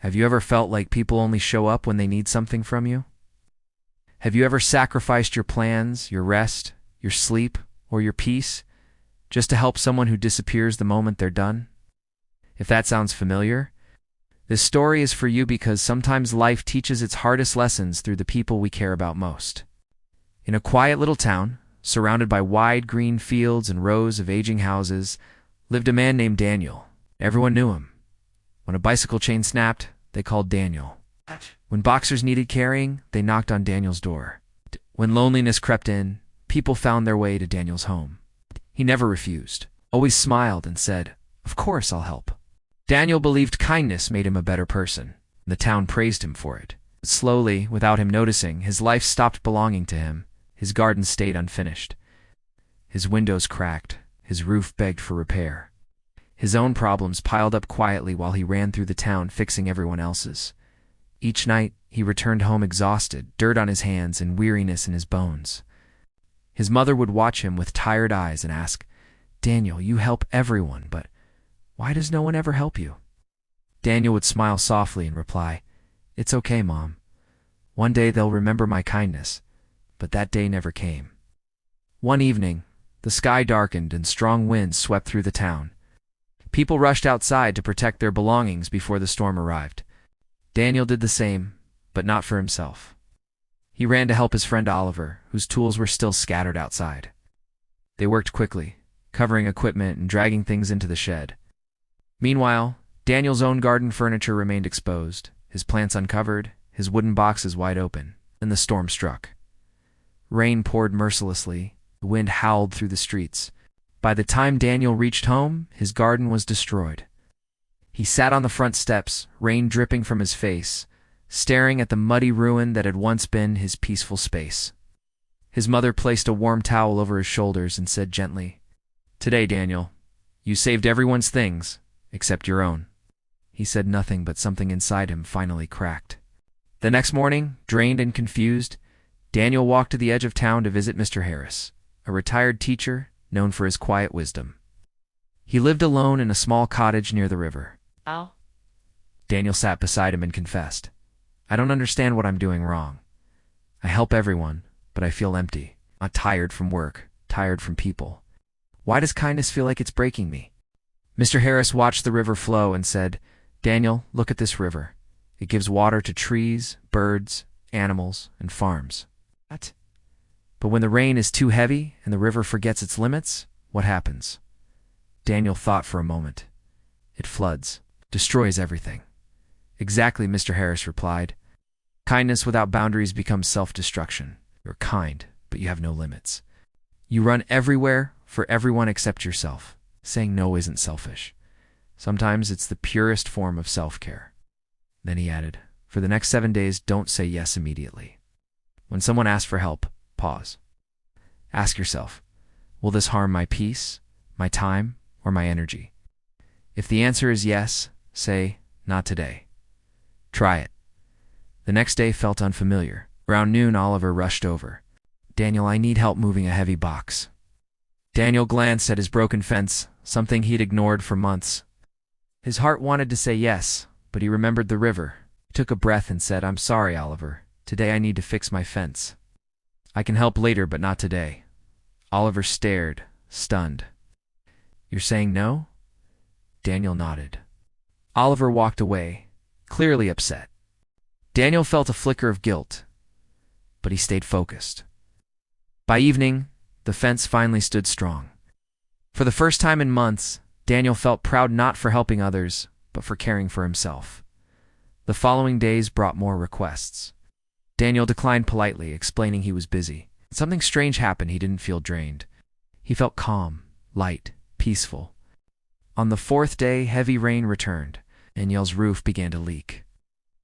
Have you ever felt like people only show up when they need something from you? Have you ever sacrificed your plans, your rest, your sleep, or your peace just to help someone who disappears the moment they're done? If that sounds familiar, this story is for you because sometimes life teaches its hardest lessons through the people we care about most. In a quiet little town, surrounded by wide green fields and rows of aging houses, lived a man named Daniel. Everyone knew him. When a bicycle chain snapped, they called Daniel. When boxers needed carrying, they knocked on Daniel's door. When loneliness crept in, people found their way to Daniel's home. He never refused, always smiled and said, "Of course I'll help." Daniel believed kindness made him a better person. The town praised him for it. But slowly, without him noticing, his life stopped belonging to him. His garden stayed unfinished. His windows cracked. His roof begged for repair. His own problems piled up quietly while he ran through the town fixing everyone else's. Each night, he returned home exhausted, dirt on his hands and weariness in his bones. His mother would watch him with tired eyes and ask, "Daniel, you help everyone, but why does no one ever help you?" Daniel would smile softly and reply, "It's okay, Mom. One day they'll remember my kindness." But that day never came. One evening, the sky darkened and strong winds swept through the town. People rushed outside to protect their belongings before the storm arrived. Daniel did the same, but not for himself. He ran to help his friend Oliver, whose tools were still scattered outside. They worked quickly, covering equipment and dragging things into the shed. Meanwhile, Daniel's own garden furniture remained exposed, his plants uncovered, his wooden boxes wide open. Then the storm struck. Rain poured mercilessly, the wind howled through the streets. By the time Daniel reached home, his garden was destroyed. He sat on the front steps, rain dripping from his face, staring at the muddy ruin that had once been his peaceful space. His mother placed a warm towel over his shoulders and said gently, "Today, Daniel, you saved everyone's things, except your own." He said nothing, but something inside him finally cracked. The next morning, drained and confused, Daniel walked to the edge of town to visit Mr. Harris, a retired teacher known for his quiet wisdom. He lived alone in a small cottage near the river. Oh. Daniel sat beside him and confessed, "I don't understand what I'm doing wrong. I help everyone, but I feel empty. I'm tired from work, tired from people. Why does kindness feel like it's breaking me?" Mr. Harris watched the river flow and said, "Daniel, look at this river. It gives water to trees, birds, animals, and farms. What? But when the rain is too heavy and the river forgets its limits, what happens?" Daniel thought for a moment. "It floods, destroys everything." "Exactly," Mr. Harris replied. "Kindness without boundaries becomes self-destruction. You're kind, but you have no limits. You run everywhere for everyone except yourself. Saying no isn't selfish. Sometimes it's the purest form of self-care." Then he added, "For the next 7 days, don't say yes immediately. When someone asks for help, pause. Ask yourself, will this harm my peace, my time, or my energy? If the answer is yes, say, not today. Try it." The next day felt unfamiliar. Around noon, Oliver rushed over. "Daniel, I need help moving a heavy box." Daniel glanced at his broken fence, something he'd ignored for months. His heart wanted to say yes, but he remembered the river. He took a breath and said, "I'm sorry, Oliver. Today I need to fix my fence. I can help later, but not today." Oliver stared, stunned. "You're saying no?" Daniel nodded. Oliver walked away, clearly upset. Daniel felt a flicker of guilt, but he stayed focused. By evening, the fence finally stood strong. For the first time in months, Daniel felt proud not for helping others, but for caring for himself. The following days brought more requests. Daniel declined politely, explaining he was busy. Something strange happened. He didn't feel drained. He felt calm, light, peaceful. On the 4th day, heavy rain returned. Daniel's roof began to leak.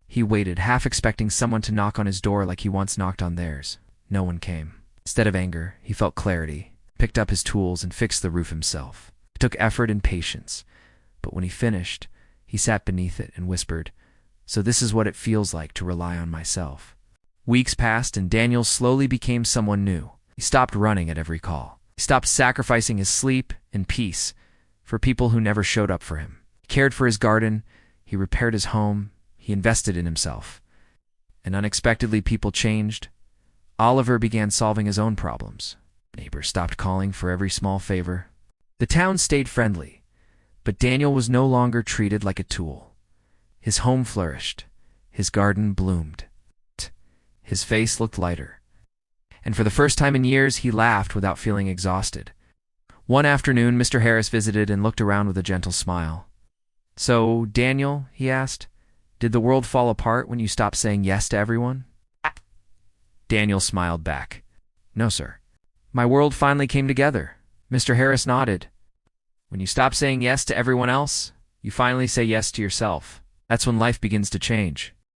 He waited, half expecting someone to knock on his door like he once knocked on theirs. No one came. Instead of anger, he felt clarity, picked up his tools, and fixed the roof himself. It took effort and patience, but when he finished, he sat beneath it and whispered, "So this is what it feels like to rely on myself." Weeks passed, and Daniel slowly became someone new. He stopped running at every call. He stopped sacrificing his sleep and peace for people who never showed up for him. He cared for his garden, he repaired his home, he He invested in himself. And unexpectedly, people changed. Oliver began solving his own problems. Neighbors stopped calling for every small favor. The town stayed friendly, but Daniel was no longer treated like a tool. His home flourished. His garden bloomed. His face looked lighter. And for the first time in years, he laughed without feeling exhausted. One afternoon, Mr. Harris visited and looked around with a gentle smile. "So, Daniel," he asked, "did the world fall apart when you stopped saying yes to everyone?" Daniel smiled back. "No, sir. My world finally came together." Mr. Harris nodded. "When you stop saying yes to everyone else, you finally say yes to yourself. That's when life begins to change."